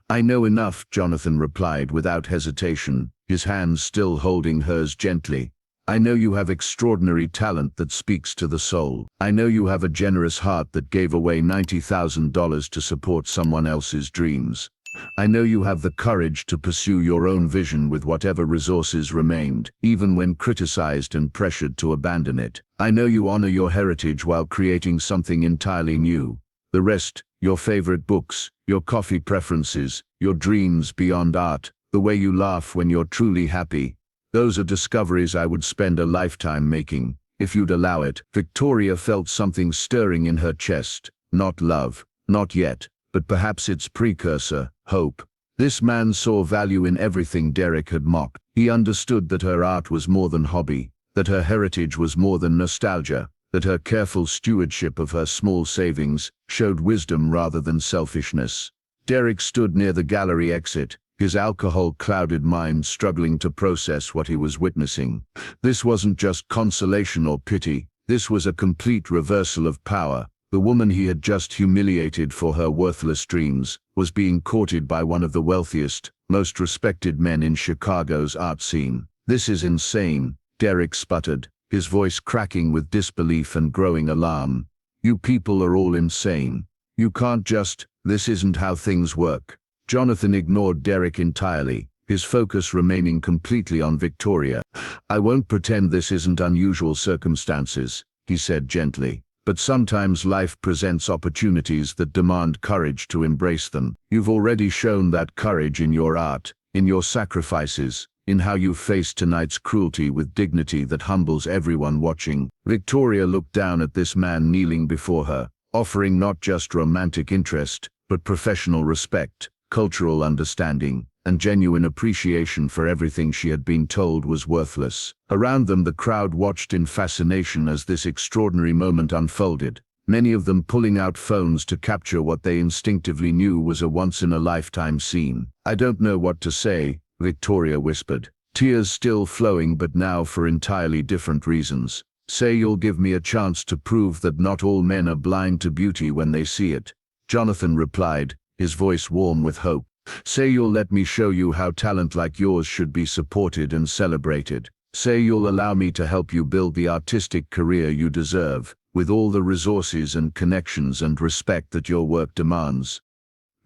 "I know enough," Jonathan replied without hesitation, his hands still holding hers gently. "I know you have extraordinary talent that speaks to the soul. I know you have a generous heart that gave away $90,000 to support someone else's dreams. I know you have the courage to pursue your own vision with whatever resources remained, even when criticized and pressured to abandon it. I know you honor your heritage while creating something entirely new. The rest, your favorite books, your coffee preferences, your dreams beyond art, the way you laugh when you're truly happy, those are discoveries I would spend a lifetime making, if you'd allow it." Victoria felt something stirring in her chest. Not love, not yet, but perhaps its precursor, hope. This man saw value in everything Derek had mocked. He understood that her art was more than hobby, that her heritage was more than nostalgia, that her careful stewardship of her small savings showed wisdom rather than selfishness. Derek stood near the gallery exit, his alcohol-clouded mind struggling to process what he was witnessing. This wasn't just consolation or pity, this was a complete reversal of power. The woman he had just humiliated for her worthless dreams was being courted by one of the wealthiest, most respected men in Chicago's art scene. "This is insane," Derek sputtered, his voice cracking with disbelief and growing alarm. "You people are all insane. You can't just, this isn't how things work." Jonathan ignored Derek entirely, his focus remaining completely on Victoria. "I won't pretend this isn't unusual circumstances," he said gently. "But sometimes life presents opportunities that demand courage to embrace them. You've already shown that courage in your art, in your sacrifices, in how you faced tonight's cruelty with dignity that humbles everyone watching." Victoria looked down at this man kneeling before her, offering not just romantic interest, but professional respect, cultural understanding, and genuine appreciation for everything she had been told was worthless. Around them the crowd watched in fascination as this extraordinary moment unfolded, many of them pulling out phones to capture what they instinctively knew was a once-in-a-lifetime scene. "I don't know what to say," Victoria whispered, tears still flowing but now for entirely different reasons. "Say you'll give me a chance to prove that not all men are blind to beauty when they see it." Jonathan replied, his voice warm with hope. "Say you'll let me show you how talent like yours should be supported and celebrated. Say you'll allow me to help you build the artistic career you deserve, with all the resources and connections and respect that your work demands."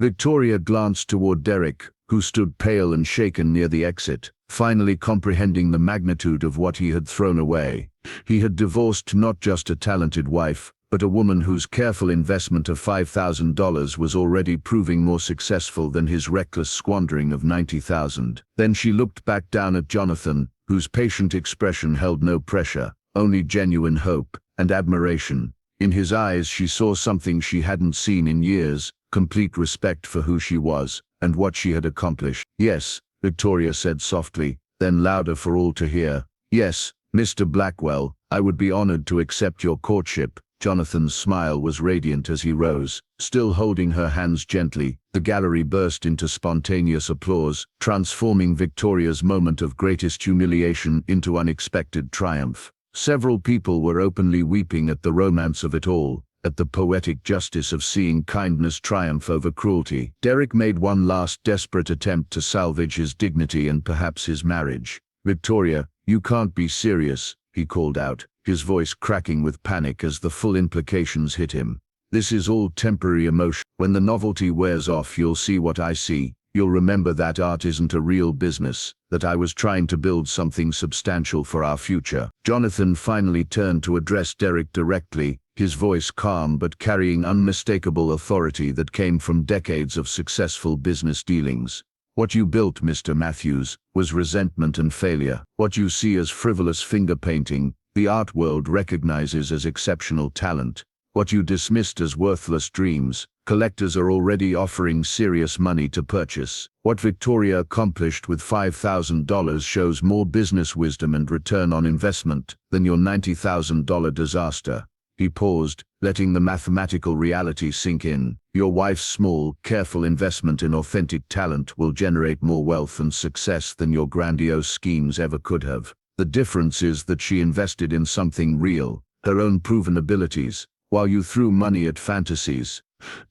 Victoria glanced toward Derek, who stood pale and shaken near the exit, finally comprehending the magnitude of what he had thrown away. He had divorced not just a talented wife, but a woman whose careful investment of $5,000 was already proving more successful than his reckless squandering of $90,000. Then she looked back down at Jonathan, whose patient expression held no pressure, only genuine hope and admiration. In his eyes she saw something she hadn't seen in years, complete respect for who she was and what she had accomplished. "Yes," Victoria said softly, then louder for all to hear. "Yes, Mr. Blackwell, I would be honored to accept your courtship." Jonathan's smile was radiant as he rose, still holding her hands gently. The gallery burst into spontaneous applause, transforming Victoria's moment of greatest humiliation into unexpected triumph. Several people were openly weeping at the romance of it all, at the poetic justice of seeing kindness triumph over cruelty. Derek made one last desperate attempt to salvage his dignity and perhaps his marriage. "Victoria, you can't be serious," he called out, his voice cracking with panic as the full implications hit him. "This is all temporary emotion. When the novelty wears off, you'll see what I see. You'll remember that art isn't a real business, that I was trying to build something substantial for our future." Jonathan finally turned to address Derek directly, his voice calm but carrying unmistakable authority that came from decades of successful business dealings. "What you built, Mr. Matthews, was resentment and failure. What you see as frivolous finger painting, the art world recognizes as exceptional talent. What you dismissed as worthless dreams, collectors are already offering serious money to purchase. What Victoria accomplished with $5,000 shows more business wisdom and return on investment than your $90,000 disaster." He paused, letting the mathematical reality sink in. Your wife's small, careful investment in authentic talent will generate more wealth and success than your grandiose schemes ever could have. The difference is that she invested in something real, her own proven abilities, while you threw money at fantasies.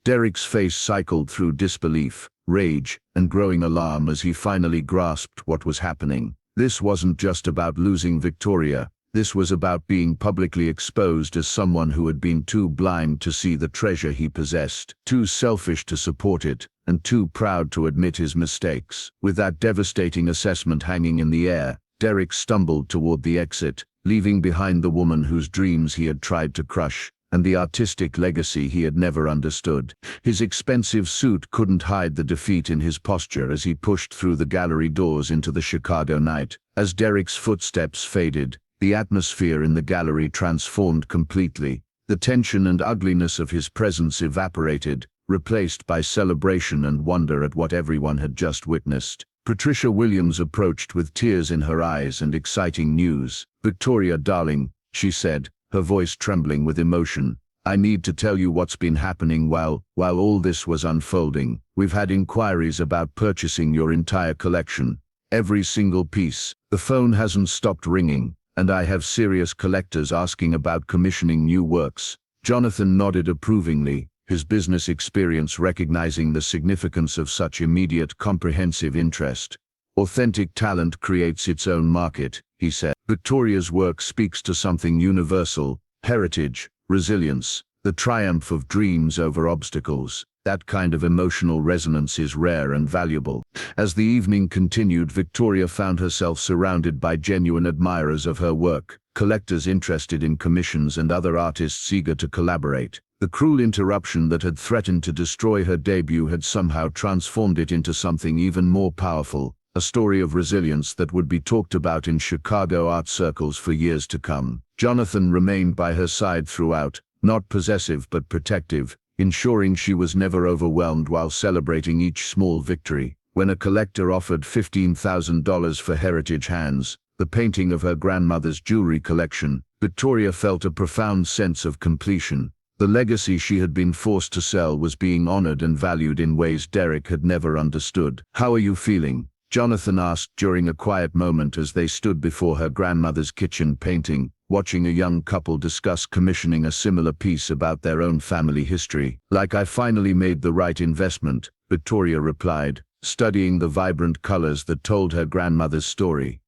Derek's face cycled through disbelief, rage, and growing alarm as he finally grasped what was happening. This wasn't just about losing Victoria. This was about being publicly exposed as someone who had been too blind to see the treasure he possessed, too selfish to support it, and too proud to admit his mistakes. With that devastating assessment hanging in the air, Derek stumbled toward the exit, leaving behind the woman whose dreams he had tried to crush, and the artistic legacy he had never understood. His expensive suit couldn't hide the defeat in his posture as he pushed through the gallery doors into the Chicago night. As Derek's footsteps faded, the atmosphere in the gallery transformed completely. The tension and ugliness of his presence evaporated, replaced by celebration and wonder at what everyone had just witnessed. Patricia Williams approached with tears in her eyes and exciting news. "Victoria, darling," she said, her voice trembling with emotion, "I need to tell you what's been happening while all this was unfolding. We've had inquiries about purchasing your entire collection. Every single piece. The phone hasn't stopped ringing, and I have serious collectors asking about commissioning new works." Jonathan nodded approvingly, his business experience recognizing the significance of such immediate, comprehensive interest. "Authentic talent creates its own market," he said. "Victoria's work speaks to something universal: heritage, resilience, the triumph of dreams over obstacles. That kind of emotional resonance is rare and valuable." As the evening continued, Victoria found herself surrounded by genuine admirers of her work, collectors interested in commissions and other artists eager to collaborate. The cruel interruption that had threatened to destroy her debut had somehow transformed it into something even more powerful, a story of resilience that would be talked about in Chicago art circles for years to come. Jonathan remained by her side throughout, not possessive but protective, ensuring she was never overwhelmed while celebrating each small victory. When a collector offered $15,000 for Heritage Hands, the painting of her grandmother's jewelry collection, Victoria felt a profound sense of completion. The legacy she had been forced to sell was being honored and valued in ways Derek had never understood. "How are you feeling?" Jonathan asked during a quiet moment as they stood before her grandmother's kitchen painting, watching a young couple discuss commissioning a similar piece about their own family history. "Like I finally made the right investment," Victoria replied, studying the vibrant colors that told her grandmother's story.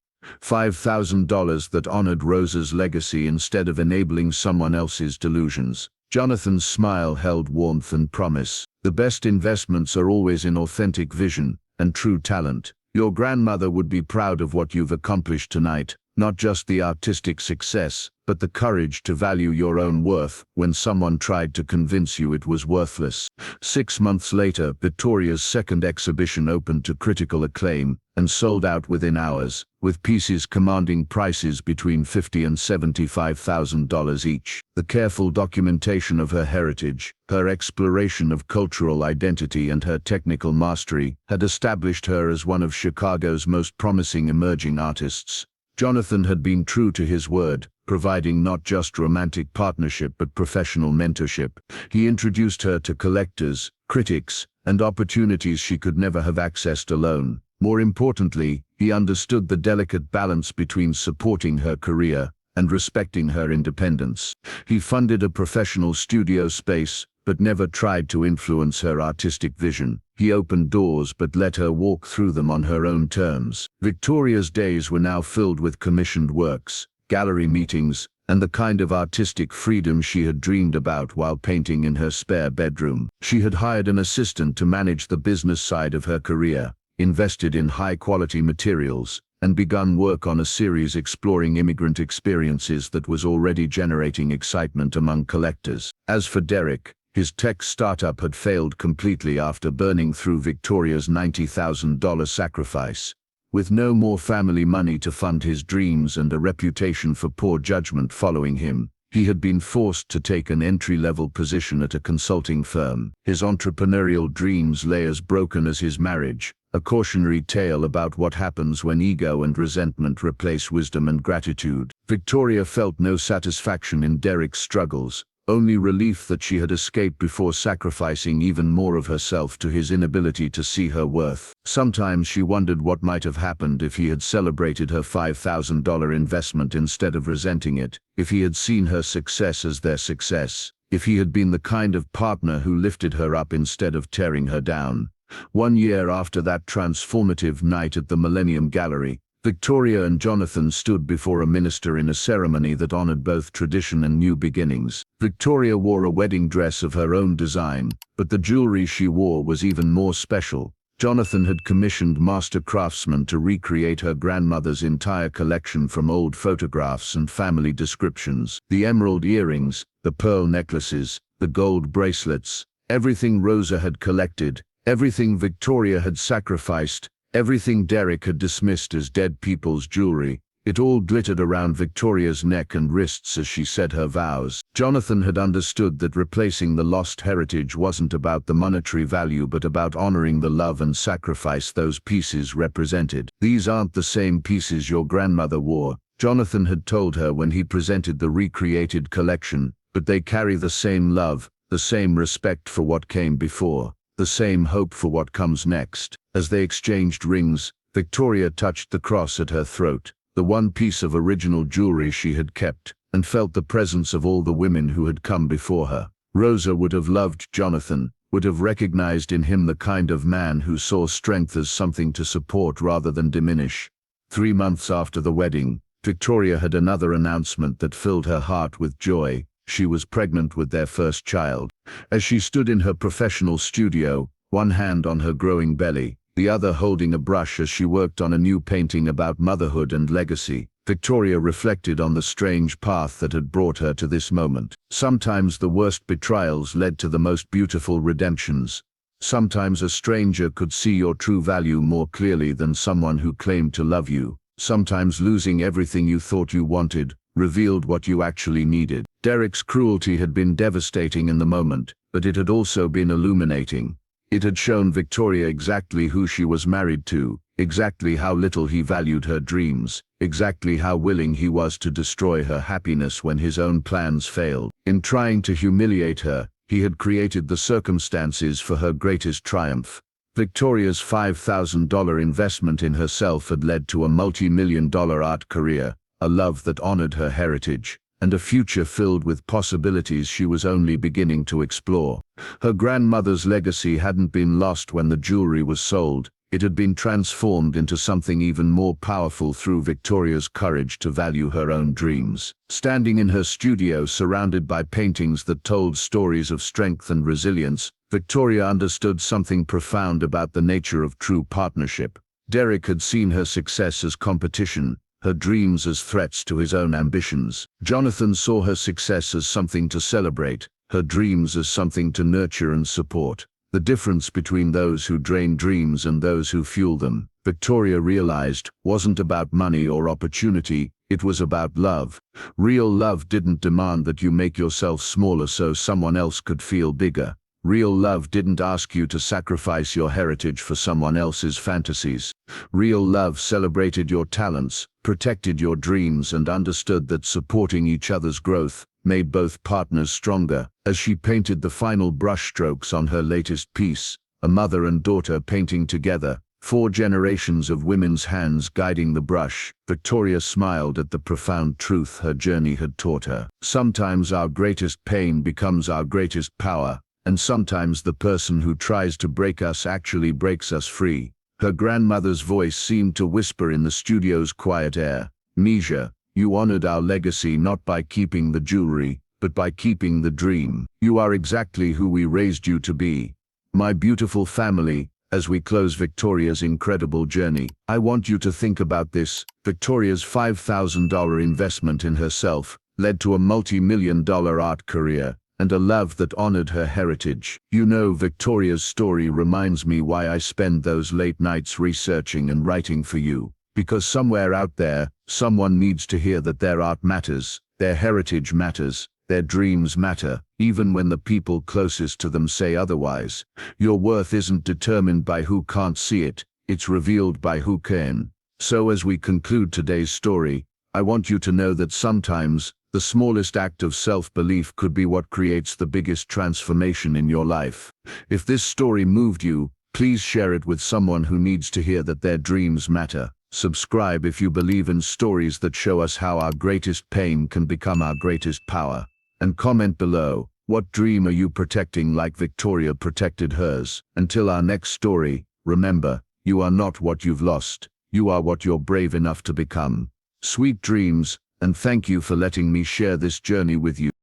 $5,000 that honored Rosa's legacy instead of enabling someone else's delusions. Jonathan's smile held warmth and promise. "The best investments are always in authentic vision and true talent. Your grandmother would be proud of what you've accomplished tonight, not just the artistic success, but the courage to value your own worth when someone tried to convince you it was worthless." 6 months later, Victoria's second exhibition opened to critical acclaim and sold out within hours, with pieces commanding prices between $50,000 and $75,000 each. The careful documentation of her heritage, her exploration of cultural identity, and her technical mastery had established her as one of Chicago's most promising emerging artists. Jonathan had been true to his word, providing not just romantic partnership but professional mentorship. He introduced her to collectors, critics, and opportunities she could never have accessed alone. More importantly, he understood the delicate balance between supporting her career and respecting her independence. He funded a professional studio space, but never tried to influence her artistic vision. He opened doors but let her walk through them on her own terms. Victoria's days were now filled with commissioned works, gallery meetings, and the kind of artistic freedom she had dreamed about while painting in her spare bedroom. She had hired an assistant to manage the business side of her career, invested in high-quality materials, and begun work on a series exploring immigrant experiences that was already generating excitement among collectors. As for Derek, his tech startup had failed completely after burning through Victoria's $90,000 sacrifice. With no more family money to fund his dreams and a reputation for poor judgment following him, he had been forced to take an entry-level position at a consulting firm. His entrepreneurial dreams lay as broken as his marriage, a cautionary tale about what happens when ego and resentment replace wisdom and gratitude. Victoria felt no satisfaction in Derek's struggles, only relief that she had escaped before sacrificing even more of herself to his inability to see her worth. Sometimes she wondered what might have happened if he had celebrated her $5,000 investment instead of resenting it, if he had seen her success as their success, if he had been the kind of partner who lifted her up instead of tearing her down. 1 year after that transformative night at the Millennium Gallery, Victoria and Jonathan stood before a minister in a ceremony that honored both tradition and new beginnings. Victoria wore a wedding dress of her own design, but the jewelry she wore was even more special. Jonathan had commissioned master craftsmen to recreate her grandmother's entire collection from old photographs and family descriptions. The emerald earrings, the pearl necklaces, the gold bracelets, everything Rosa had collected, everything Victoria had sacrificed, everything Derek had dismissed as dead people's jewelry, it all glittered around Victoria's neck and wrists as she said her vows. Jonathan had understood that replacing the lost heritage wasn't about the monetary value but about honoring the love and sacrifice those pieces represented. "These aren't the same pieces your grandmother wore," Jonathan had told her when he presented the recreated collection, "but they carry the same love, the same respect for what came before, the same hope for what comes next." As they exchanged rings, Victoria touched the cross at her throat, the one piece of original jewelry she had kept, and felt the presence of all the women who had come before her. Rosa would have loved Jonathan, would have recognized in him the kind of man who saw strength as something to support rather than diminish. 3 months after the wedding, Victoria had another announcement that filled her heart with joy. She was pregnant with their first child. As she stood in her professional studio, one hand on her growing belly, the other holding a brush as she worked on a new painting about motherhood and legacy, Victoria reflected on the strange path that had brought her to this moment. Sometimes the worst betrayals led to the most beautiful redemptions. Sometimes a stranger could see your true value more clearly than someone who claimed to love you. Sometimes losing everything you thought you wanted revealed what you actually needed. Derek's cruelty had been devastating in the moment, but it had also been illuminating. It had shown Victoria exactly who she was married to, exactly how little he valued her dreams, exactly how willing he was to destroy her happiness when his own plans failed. In trying to humiliate her, he had created the circumstances for her greatest triumph. Victoria's $5,000 investment in herself had led to a multi-million-dollar art career, a love that honored her heritage, and a future filled with possibilities she was only beginning to explore. Her grandmother's legacy hadn't been lost when the jewelry was sold. It had been transformed into something even more powerful through Victoria's courage to value her own dreams. Standing in her studio surrounded by paintings that told stories of strength and resilience, Victoria understood something profound about the nature of true partnership. Derek had seen her success as competition, her dreams as threats to his own ambitions. Jonathan saw her success as something to celebrate, her dreams as something to nurture and support. The difference between those who drain dreams and those who fuel them, Victoria realized, wasn't about money or opportunity, it was about love. Real love didn't demand that you make yourself smaller so someone else could feel bigger. Real love didn't ask you to sacrifice your heritage for someone else's fantasies. Real love celebrated your talents, protected your dreams, and understood that supporting each other's growth made both partners stronger. As she painted the final brushstrokes on her latest piece, a mother and daughter painting together, 4 generations of women's hands guiding the brush, Victoria smiled at the profound truth her journey had taught her. Sometimes our greatest pain becomes our greatest power, and sometimes the person who tries to break us actually breaks us free. Her grandmother's voice seemed to whisper in the studio's quiet air, "Misha, you honored our legacy not by keeping the jewelry, but by keeping the dream. You are exactly who we raised you to be." My beautiful family, as we close Victoria's incredible journey, I want you to think about this. Victoria's $5,000 investment in herself led to a multi-million-dollar art career, and a love that honored her heritage. You know, Victoria's story reminds me why I spend those late nights researching and writing for you. Because somewhere out there, someone needs to hear that their art matters, their heritage matters, their dreams matter, even when the people closest to them say otherwise. Your worth isn't determined by who can't see it, it's revealed by who can. So as we conclude today's story, I want you to know that sometimes the smallest act of self-belief could be what creates the biggest transformation in your life. If this story moved you, please share it with someone who needs to hear that their dreams matter. Subscribe if you believe in stories that show us how our greatest pain can become our greatest power. And comment below, what dream are you protecting like Victoria protected hers? Until our next story, remember, you are not what you've lost. You are what you're brave enough to become. Sweet dreams, and thank you for letting me share this journey with you.